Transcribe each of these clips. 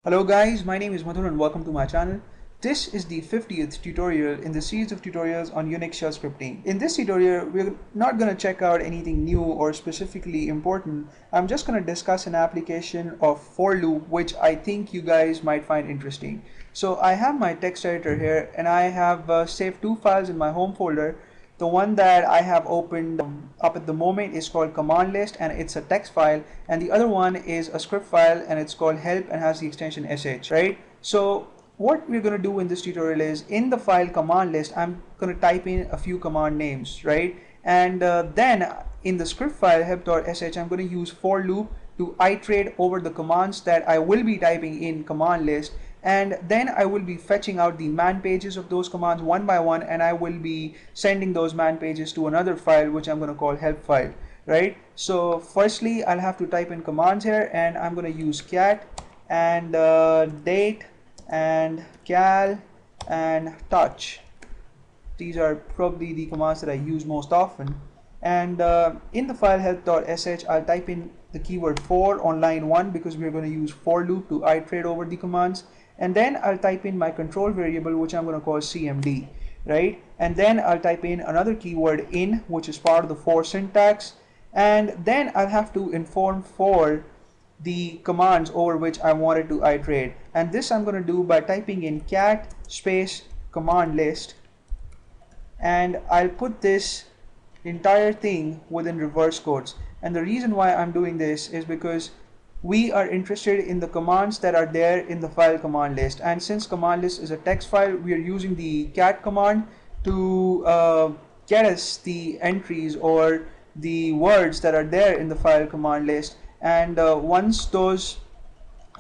Hello guys, my name is Madhur and welcome to my channel. This is the 50th tutorial in the series of tutorials on Unix shell scripting. In this tutorial, we're not going to check out anything new or specifically important. I'm just going to discuss an application of for loop which I think you guys might find interesting. So I have my text editor here and I have saved two files in my home folder. The one that I have opened up at the moment is called command list and it's a text file, and the other one is a script file and it's called help and has the extension sh, right? So what we're going to do in this tutorial is in the file command list I'm going to type in a few command names, right? And then in the script file help.sh I'm going to use for loop to iterate over the commands that I will be typing in command list, and then I will be fetching out the man pages of those commands one by one, and I will be sending those man pages to another file which I'm going to call help file, right? So firstly I'll have to type in commands here, and I'm going to use cat and date and cal and touch. These are probably the commands that I use most often. And in the file help.sh I'll type in the keyword for on line 1 because we're going to use for loop to iterate over the commands, and then I'll type in my control variable which I'm going to call cmd, right? And then I'll type in another keyword in, which is part of the for syntax, and then I'll have to inform for the commands over which I wanted to iterate, and this I'm going to do by typing in cat space command list, and I'll put this entire thing within reverse quotes. And the reason why I'm doing this is because we are interested in the commands that are there in the file command list, and since command list is a text file, we are using the cat command to get us the entries or the words that are there in the file command list. And once those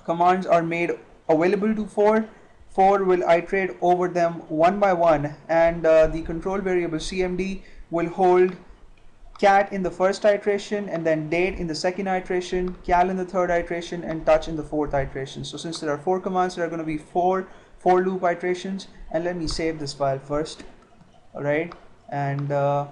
commands are made available to for will iterate over them one by one, and the control variable cmd will hold cat in the first iteration, and then date in the second iteration, cal in the third iteration, and touch in the fourth iteration. So since there are 4 commands, there are going to be 4 for loop iterations. And let me save this file first. Alright, and on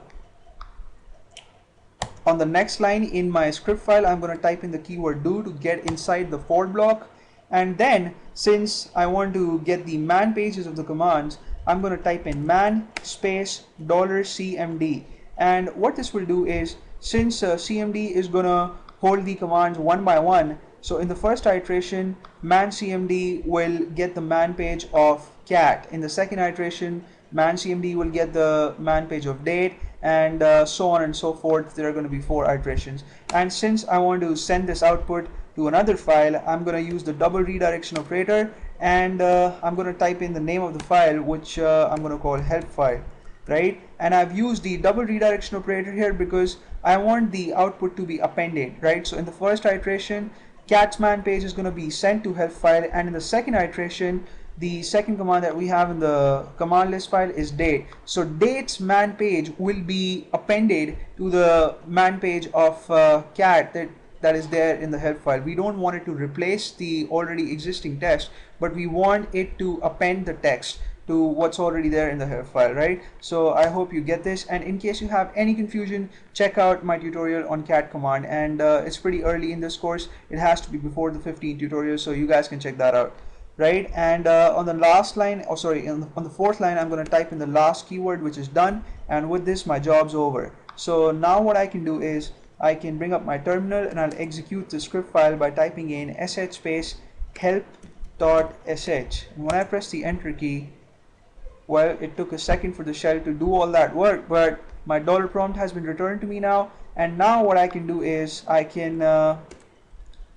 the next line in my script file I'm going to type in the keyword do to get inside the for block, and then since I want to get the man pages of the commands, I'm going to type in man space $cmd. And what this will do is, since cmd is going to hold the commands one by one, so in the first iteration man cmd will get the man page of cat, in the second iteration man cmd will get the man page of date, and so on and so forth. There are going to be 4 iterations. And since I want to send this output to another file, I'm going to use the double redirection operator, and I'm going to type in the name of the file which I'm going to call help file, right? And I've used the double redirection operator here because I want the output to be appended, right? So in the first iteration cat's man page is going to be sent to help file, and in the second iteration the second command that we have in the command list file is date. So date's man page will be appended to the man page of cat that is there in the help file. We don't want it to replace the already existing text, but we want it to append the text to what's already there in the help file, right? So I hope you get this, and in case you have any confusion, check out my tutorial on cat command, and it's pretty early in this course. It has to be before the 15 tutorials, so you guys can check that out, right? And on the last line, oh sorry, on the fourth line I'm going to type in the last keyword, which is done, and with this my job's over. So now what I can do is I can bring up my terminal and I'll execute the script file by typing in sh space help.sh, and when I press the enter key, well, it took a second for the shell to do all that work, but my dollar prompt has been returned to me now. And now what I can do is I can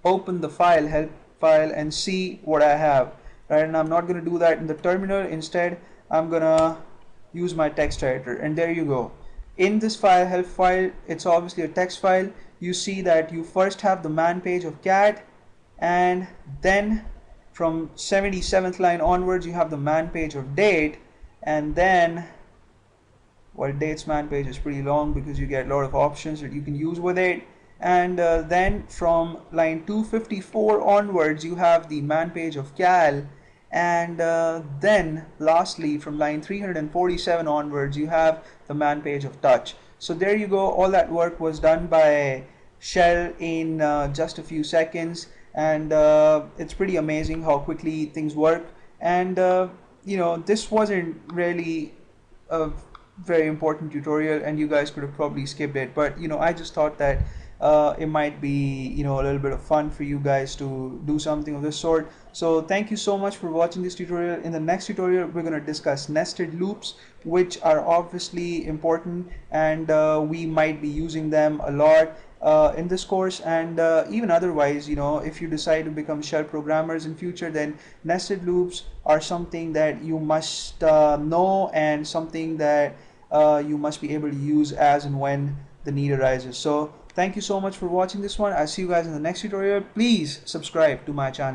open the file help file and see what I have, right? And I'm not going to do that in the terminal. Instead I'm gonna use my text editor, and there you go. In this file help file, it's obviously a text file. You see that you first have the man page of cat, and then from 77th line onwards you have the man page of date, and then, well, date's man page is pretty long because you get a lot of options that you can use with it. And then from line 254 onwards you have the man page of cal, and then lastly from line 347 onwards you have the man page of touch. So there you go. All that work was done by shell in just a few seconds, and it's pretty amazing how quickly things work. And you know, this wasn't really a very important tutorial, and you guys could have probably skipped it, but you know, I just thought that it might be, you know, a little bit of fun for you guys to do something of this sort. So thank you so much for watching this tutorial. In the next tutorial, we're going to discuss nested loops, which are obviously important, and we might be using them a lot in this course, and even otherwise. You know, if you decide to become shell programmers in future, then nested loops are something that you must know, and something that you must be able to use as and when the need arises. So thank you so much for watching this one. I'll see you guys in the next tutorial. Please subscribe to my channel.